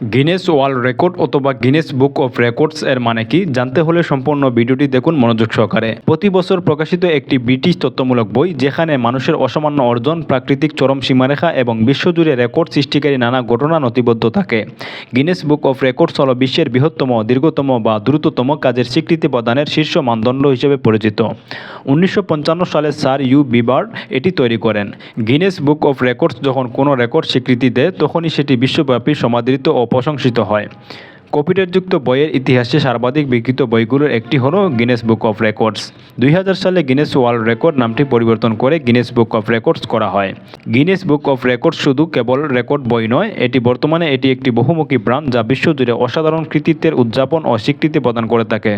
Guinness world record অথবা Guinness book of records এর মানে কি জানতে হলে সম্পূর্ণ ভিডিওটি দেখুন মনোযোগ সহকারে। প্রতি বছর প্রকাশিত একটি ব্রিটিশ তথ্যমূলক বই যেখানে মানুষের অসামান্য অর্জন, প্রাকৃতিক চরম সীমারেখা এবং বিশ্বজুড়ে রেকর্ড সৃষ্টিকারী নানা ঘটনা নথিবদ্ধ থাকে। গিনেস বুক অফ রেকর্ডস হল বিশ্বের বৃহত্তম, দীর্ঘতম বা দ্রুততম কাজের স্বীকৃতি প্রদানের শীর্ষ মানদণ্ড হিসেবে পরিচিত। 1955 সালে স্যার ইউ বিবার্ড এটি তৈরি করেন। গিনেস বুক অফ রেকর্ডস যখন কোনো রেকর্ড স্বীকৃতি দেয় তখনই সেটি বিশ্বব্যাপী সমাদৃত ও প্রশংসিত হয়। কপিরাইটযুক্ত বইয়ের ইতিহাসে সর্বাধিক বিক্রিত বইগুলোর একটি হল গিনেস বুক অফ রেকর্ডস। 2000 সালে গিনেস ওয়ার্ল্ড রেকর্ড নামটি পরিবর্তন করে গিনেস বুক অফ রেকর্ডস করা হয়। গিনেস বুক অফ রেকর্ডস শুধু কেবল রেকর্ড বই নয়, বর্তমানে এটি একটি বহুমুখী ব্র্যান্ড যা বিশ্বজুড়ে অসাধারণ কৃতিত্বের উদযাপন ও স্বীকৃতি প্রদান করে থাকে।